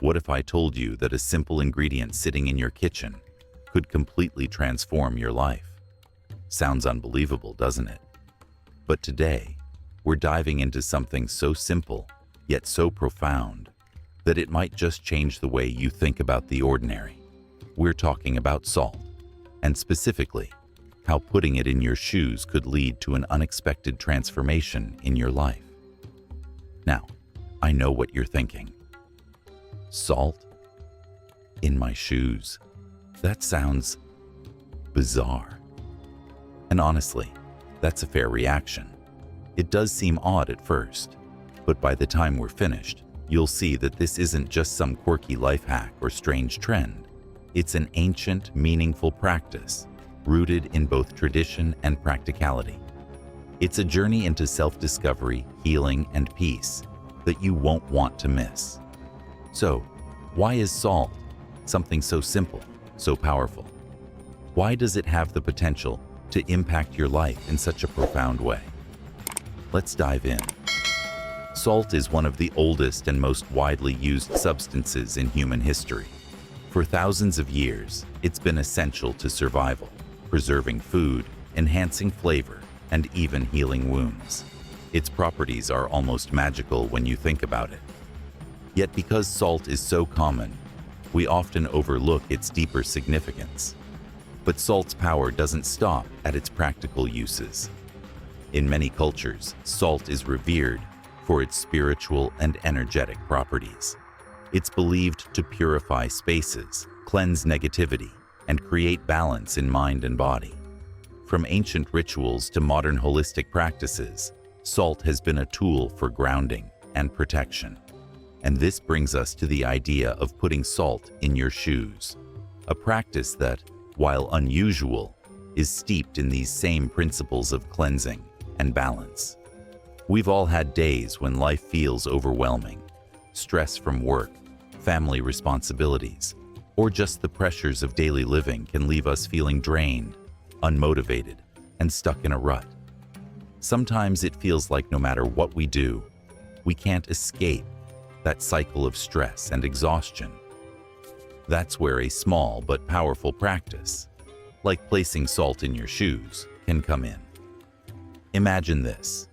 What if I told you that a simple ingredient sitting in your kitchen could completely transform your life? Sounds unbelievable, doesn't it? But today, we're diving into something so simple, yet so profound, that it might just change the way you think about the ordinary. We're talking about salt, and specifically, how putting it in your shoes could lead to an unexpected transformation in your life. Now, I know what you're thinking. Salt in my shoes? That sounds bizarre. And honestly, that's a fair reaction. It does seem odd at first, but by the time we're finished, you'll see that this isn't just some quirky life hack or strange trend. It's an ancient, meaningful practice rooted in both tradition and practicality. It's a journey into self-discovery, healing, and peace that you won't want to miss. So, why is salt something so simple, so powerful? Why does it have the potential to impact your life in such a profound way? Let's dive in. Salt is one of the oldest and most widely used substances in human history. For thousands of years, it's been essential to survival, preserving food, enhancing flavor, and even healing wounds. Its properties are almost magical when you think about it. Yet because salt is so common, we often overlook its deeper significance. But salt's power doesn't stop at its practical uses. In many cultures, salt is revered for its spiritual and energetic properties. It's believed to purify spaces, cleanse negativity, and create balance in mind and body. From ancient rituals to modern holistic practices, salt has been a tool for grounding and protection. And this brings us to the idea of putting salt in your shoes, a practice that, while unusual, is steeped in these same principles of cleansing and balance. We've all had days when life feels overwhelming. Stress from work, family responsibilities, or just the pressures of daily living can leave us feeling drained, unmotivated, and stuck in a rut. Sometimes it feels like no matter what we do, we can't escape that cycle of stress and exhaustion. That's where a small but powerful practice, like placing salt in your shoes, can come in. Imagine this.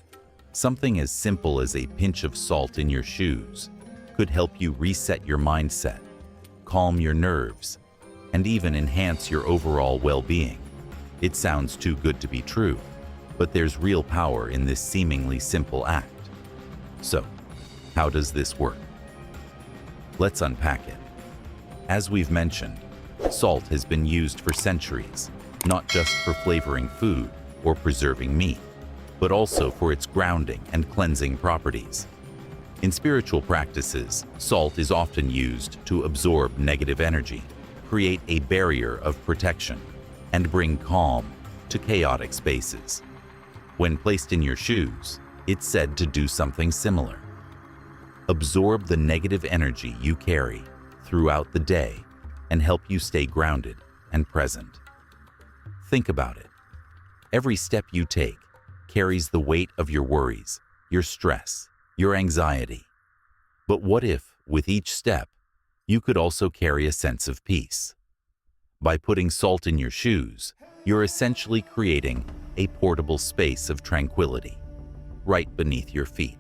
Something as simple as a pinch of salt in your shoes could help you reset your mindset, calm your nerves, and even enhance your overall well-being. It sounds too good to be true, but there's real power in this seemingly simple act. So, how does this work? Let's unpack it. As we've mentioned, salt has been used for centuries, not just for flavoring food or preserving meat, but also for its grounding and cleansing properties. In spiritual practices, salt is often used to absorb negative energy, create a barrier of protection, and bring calm to chaotic spaces. When placed in your shoes, it's said to do something similar. Absorb the negative energy you carry throughout the day and help you stay grounded and present. Think about it. Every step you take carries the weight of your worries, your stress, your anxiety. But what if, with each step, you could also carry a sense of peace? By putting salt in your shoes, you're essentially creating a portable space of tranquility right beneath your feet.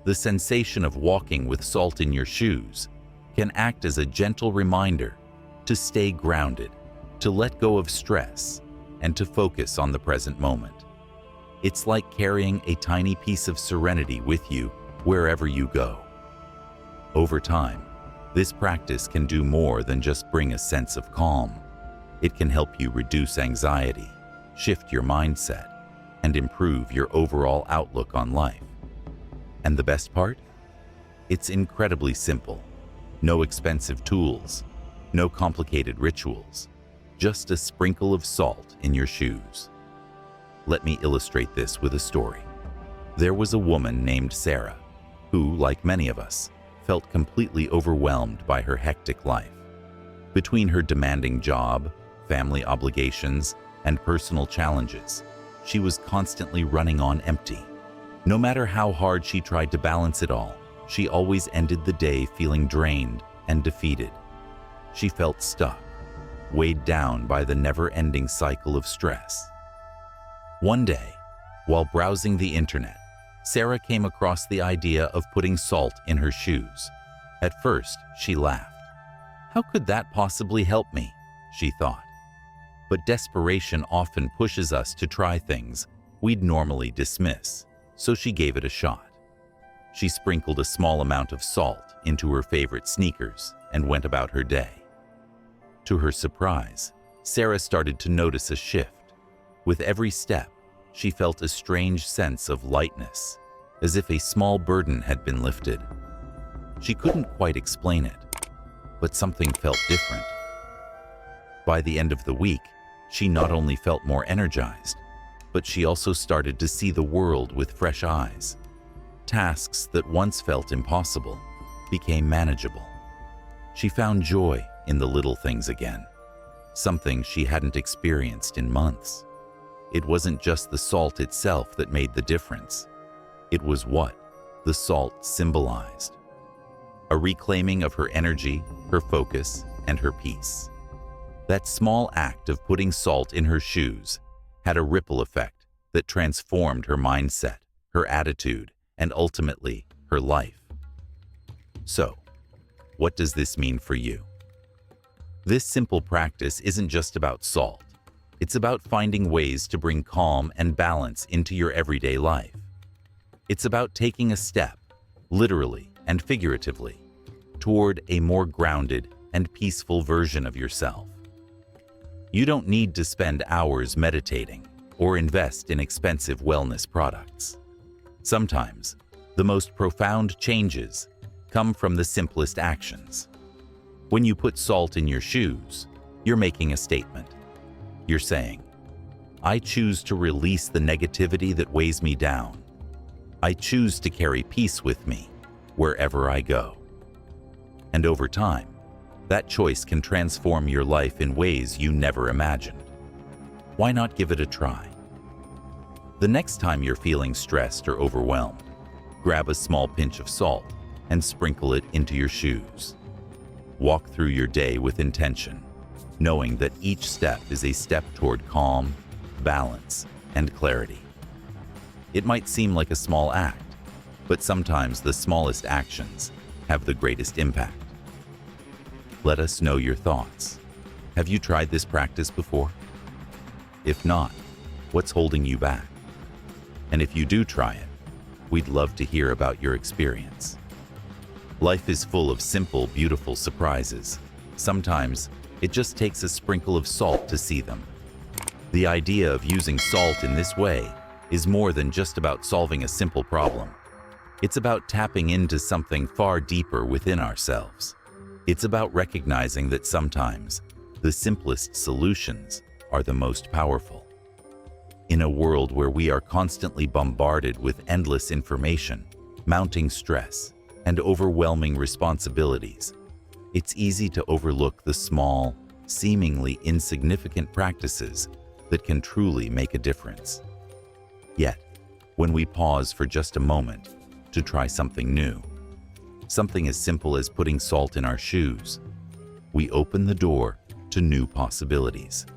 The sensation of walking with salt in your shoes can act as a gentle reminder to stay grounded, to let go of stress, and to focus on the present moment. It's like carrying a tiny piece of serenity with you wherever you go. Over time, this practice can do more than just bring a sense of calm. It can help you reduce anxiety, shift your mindset, and improve your overall outlook on life. And the best part? It's incredibly simple. No expensive tools, no complicated rituals, just a sprinkle of salt in your shoes. Let me illustrate this with a story. There was a woman named Sarah, who, like many of us, felt completely overwhelmed by her hectic life. Between her demanding job, family obligations, and personal challenges, she was constantly running on empty. No matter how hard she tried to balance it all, she always ended the day feeling drained and defeated. She felt stuck, weighed down by the never-ending cycle of stress. One day, while browsing the internet, Sarah came across the idea of putting salt in her shoes. At first, she laughed. How could that possibly help me? She thought. But desperation often pushes us to try things we'd normally dismiss, so she gave it a shot. She sprinkled a small amount of salt into her favorite sneakers and went about her day. To her surprise, Sarah started to notice a shift. With every step, she felt a strange sense of lightness, as if a small burden had been lifted. She couldn't quite explain it, but something felt different. By the end of the week, she not only felt more energized, but she also started to see the world with fresh eyes. Tasks that once felt impossible became manageable. She found joy in the little things again, something she hadn't experienced in months. It wasn't just the salt itself that made the difference. It was what the salt symbolized. A reclaiming of her energy, her focus, and her peace. That small act of putting salt in her shoes had a ripple effect that transformed her mindset, her attitude, and ultimately her life. So, what does this mean for you? This simple practice isn't just about salt. It's about finding ways to bring calm and balance into your everyday life. It's about taking a step, literally and figuratively, toward a more grounded and peaceful version of yourself. You don't need to spend hours meditating or invest in expensive wellness products. Sometimes, the most profound changes come from the simplest actions. When you put salt in your shoes, you're making a statement. You're saying, I choose to release the negativity that weighs me down. I choose to carry peace with me wherever I go. And over time, that choice can transform your life in ways you never imagined. Why not give it a try? The next time you're feeling stressed or overwhelmed, grab a small pinch of salt and sprinkle it into your shoes. Walk through your day with intention, knowing that each step is a step toward calm, balance, and clarity. It might seem like a small act, but sometimes the smallest actions have the greatest impact. Let us know your thoughts. Have you tried this practice before? If not, what's holding you back? And if you do try it, we'd love to hear about your experience. Life is full of simple, beautiful surprises. Sometimes, it just takes a sprinkle of salt to see them. The idea of using salt in this way is more than just about solving a simple problem. It's about tapping into something far deeper within ourselves. It's about recognizing that sometimes the simplest solutions are the most powerful. In a world where we are constantly bombarded with endless information, mounting stress, and overwhelming responsibilities, it's easy to overlook the small, seemingly insignificant practices that can truly make a difference. Yet, when we pause for just a moment to try something new, something as simple as putting salt in our shoes, we open the door to new possibilities.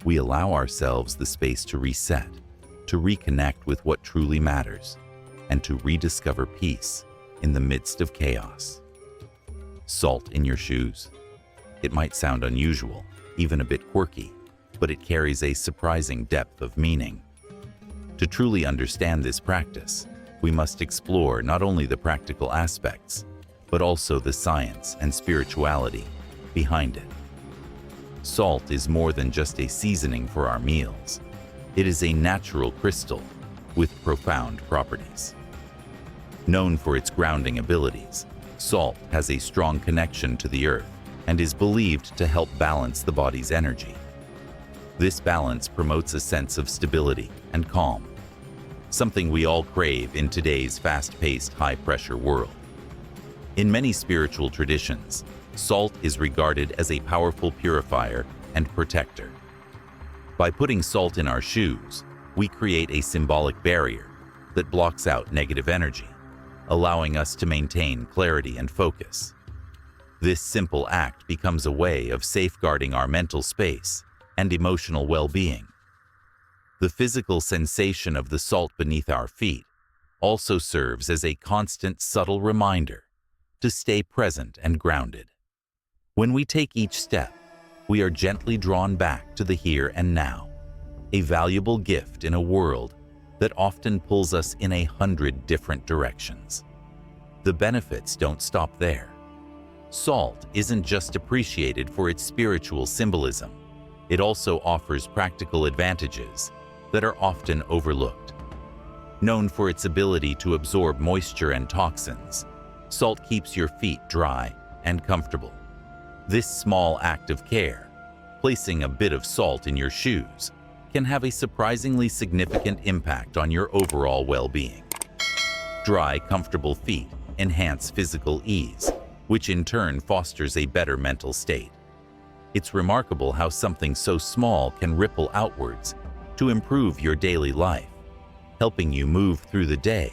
We allow ourselves the space to reset, to reconnect with what truly matters, and to rediscover peace in the midst of chaos. Salt in your shoes? It might sound unusual, even a bit quirky, but it carries a surprising depth of meaning. To truly understand this practice, we must explore not only the practical aspects, but also the science and spirituality behind it. Salt is more than just a seasoning for our meals. It is a natural crystal with profound properties. Known for its grounding abilities, salt has a strong connection to the earth and is believed to help balance the body's energy. This balance promotes a sense of stability and calm, something we all crave in today's fast-paced, high-pressure world. In many spiritual traditions, salt is regarded as a powerful purifier and protector. By putting salt in our shoes, we create a symbolic barrier that blocks out negative energy, allowing us to maintain clarity and focus. This simple act becomes a way of safeguarding our mental space and emotional well-being. The physical sensation of the salt beneath our feet also serves as a constant, subtle reminder to stay present and grounded. When we take each step, we are gently drawn back to the here and now, a valuable gift in a world that often pulls us in 100 different directions. The benefits don't stop there. Salt isn't just appreciated for its spiritual symbolism. It also offers practical advantages that are often overlooked. Known for its ability to absorb moisture and toxins, salt keeps your feet dry and comfortable. This small act of care, placing a bit of salt in your shoes, can have a surprisingly significant impact on your overall well-being. Dry, comfortable feet enhance physical ease, which in turn fosters a better mental state. It's remarkable how something so small can ripple outwards to improve your daily life, helping you move through the day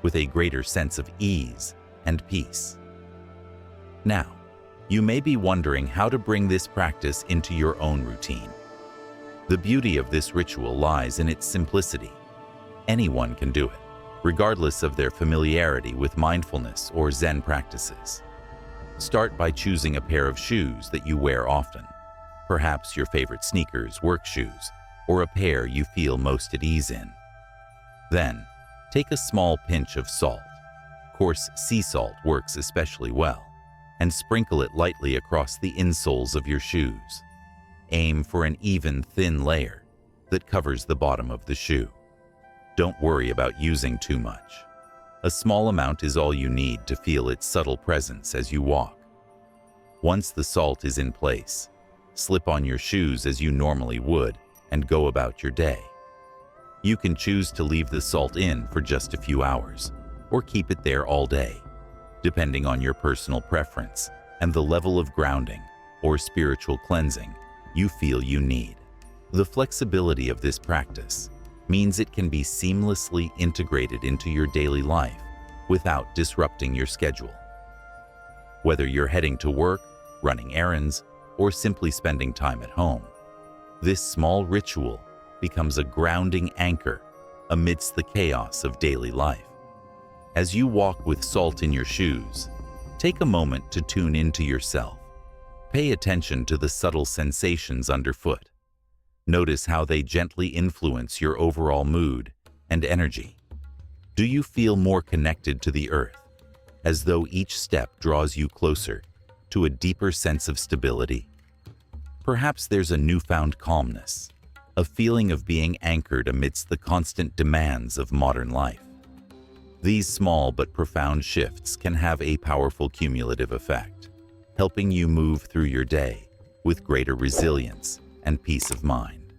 with a greater sense of ease and peace. Now, you may be wondering how to bring this practice into your own routine. The beauty of this ritual lies in its simplicity. Anyone can do it, regardless of their familiarity with mindfulness or Zen practices. Start by choosing a pair of shoes that you wear often, perhaps your favorite sneakers, work shoes, or a pair you feel most at ease in. Then, take a small pinch of salt. Coarse sea salt works especially well, and sprinkle it lightly across the insoles of your shoes. Aim for an even, thin layer that covers the bottom of the shoe. Don't worry about using too much. A small amount is all you need to feel its subtle presence as you walk. Once the salt is in place, slip on your shoes as you normally would and go about your day. You can choose to leave the salt in for just a few hours or keep it there all day, depending on your personal preference and the level of grounding or spiritual cleansing you feel you need. The flexibility of this practice means it can be seamlessly integrated into your daily life without disrupting your schedule. Whether you're heading to work, running errands, or simply spending time at home, this small ritual becomes a grounding anchor amidst the chaos of daily life. As you walk with salt in your shoes, take a moment to tune into yourself. Pay attention to the subtle sensations underfoot. Notice how they gently influence your overall mood and energy. Do you feel more connected to the earth, as though each step draws you closer to a deeper sense of stability? Perhaps there's a newfound calmness, a feeling of being anchored amidst the constant demands of modern life. These small but profound shifts can have a powerful cumulative effect, helping you move through your day with greater resilience and peace of mind.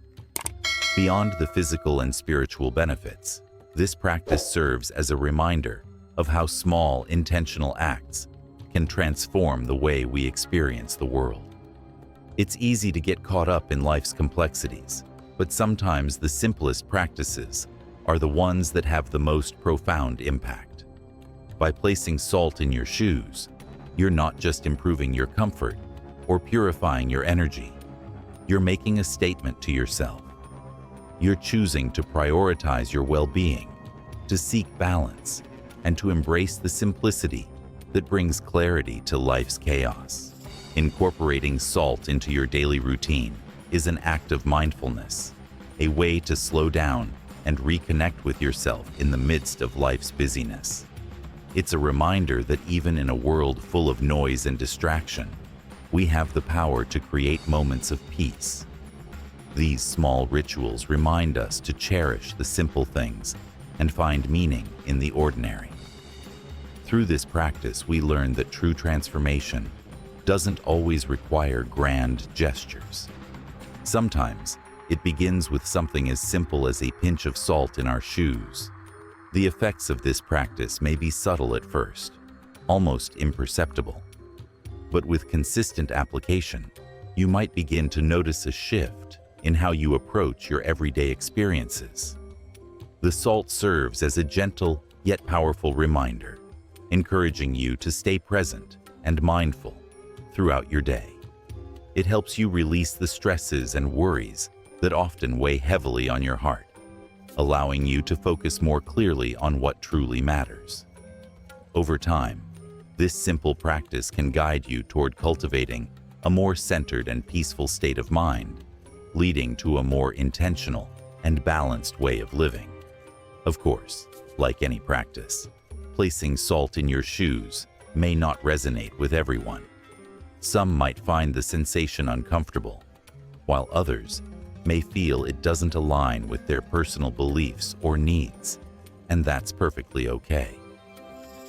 Beyond the physical and spiritual benefits, this practice serves as a reminder of how small, intentional acts can transform the way we experience the world. It's easy to get caught up in life's complexities, but sometimes the simplest practices are the ones that have the most profound impact. By placing salt in your shoes, you're not just improving your comfort or purifying your energy. You're making a statement to yourself. You're choosing to prioritize your well-being, to seek balance, and to embrace the simplicity that brings clarity to life's chaos. Incorporating salt into your daily routine is an act of mindfulness, a way to slow down and reconnect with yourself in the midst of life's busyness. It's a reminder that even in a world full of noise and distraction, we have the power to create moments of peace. These small rituals remind us to cherish the simple things and find meaning in the ordinary. Through this practice, we learn that true transformation doesn't always require grand gestures. Sometimes, it begins with something as simple as a pinch of salt in our shoes. The effects of this practice may be subtle at first, almost imperceptible. But with consistent application, you might begin to notice a shift in how you approach your everyday experiences. The salt serves as a gentle yet powerful reminder, encouraging you to stay present and mindful throughout your day. It helps you release the stresses and worries that often weigh heavily on your heart, allowing you to focus more clearly on what truly matters. Over time, this simple practice can guide you toward cultivating a more centered and peaceful state of mind, leading to a more intentional and balanced way of living. Of course, like any practice, placing salt in your shoes may not resonate with everyone. Some might find the sensation uncomfortable, while others may feel it doesn't align with their personal beliefs or needs, and that's perfectly okay.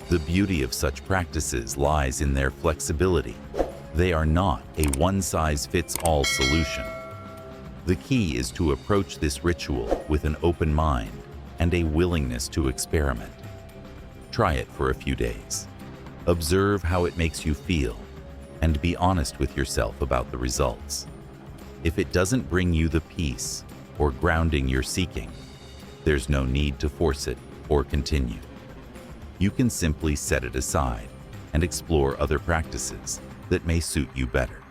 The beauty of such practices lies in their flexibility. They are not a one-size-fits-all solution. The key is to approach this ritual with an open mind and a willingness to experiment. Try it for a few days. Observe how it makes you feel, and be honest with yourself about the results. If it doesn't bring you the peace or grounding you're seeking, there's no need to force it or continue. You can simply set it aside and explore other practices that may suit you better.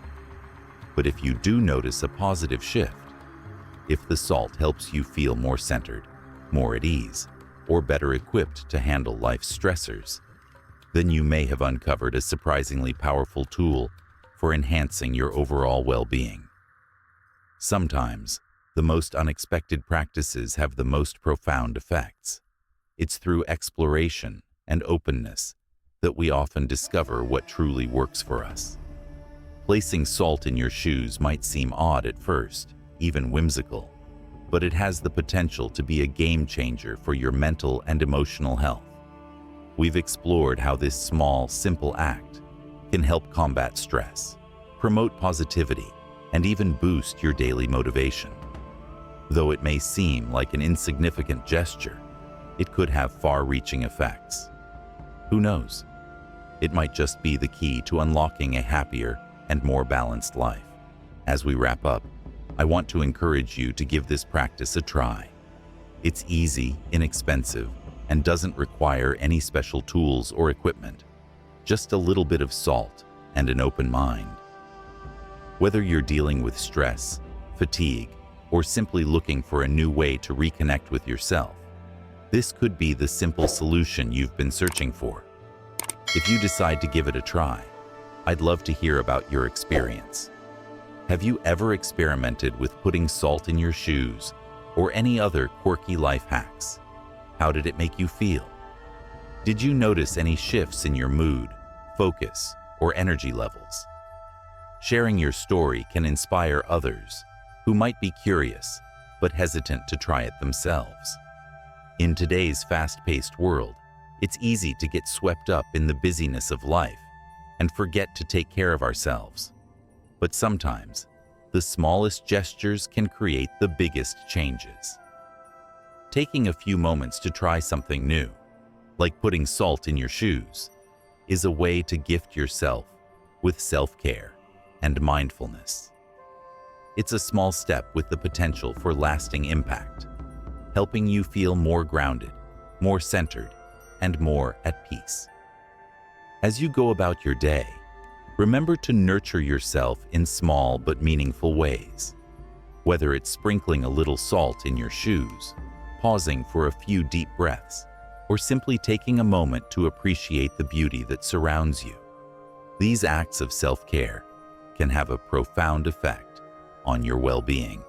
But if you do notice a positive shift, if the salt helps you feel more centered, more at ease, or better equipped to handle life's stressors, then you may have uncovered a surprisingly powerful tool for enhancing your overall well-being. Sometimes, the most unexpected practices have the most profound effects. It's through exploration and openness that we often discover what truly works for us. Placing salt in your shoes might seem odd at first, even whimsical, but it has the potential to be a game changer for your mental and emotional health. We've explored how this small, simple act can help combat stress, promote positivity, and even boost your daily motivation. Though it may seem like an insignificant gesture, it could have far-reaching effects. Who knows? It might just be the key to unlocking a happier and more balanced life. As we wrap up, I want to encourage you to give this practice a try. It's easy, inexpensive, and doesn't require any special tools or equipment, just a little bit of salt and an open mind. Whether you're dealing with stress, fatigue, or simply looking for a new way to reconnect with yourself, this could be the simple solution you've been searching for. If you decide to give it a try, I'd love to hear about your experience. Have you ever experimented with putting salt in your shoes or any other quirky life hacks? How did it make you feel? Did you notice any shifts in your mood, focus, or energy levels? Sharing your story can inspire others who might be curious but hesitant to try it themselves. In today's fast-paced world, it's easy to get swept up in the busyness of life and forget to take care of ourselves. But sometimes, the smallest gestures can create the biggest changes. Taking a few moments to try something new, like putting salt in your shoes, is a way to gift yourself with self-care and mindfulness. It's a small step with the potential for lasting impact, helping you feel more grounded, more centered, and more at peace. As you go about your day, remember to nurture yourself in small but meaningful ways. Whether it's sprinkling a little salt in your shoes, pausing for a few deep breaths, or simply taking a moment to appreciate the beauty that surrounds you. These acts of self-care can have a profound effect on your well-being.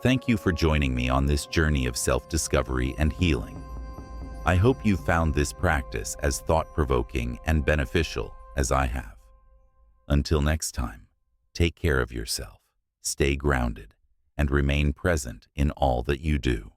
Thank you for joining me on this journey of self-discovery and healing. I hope you found this practice as thought-provoking and beneficial as I have. Until next time, take care of yourself, stay grounded, and remain present in all that you do.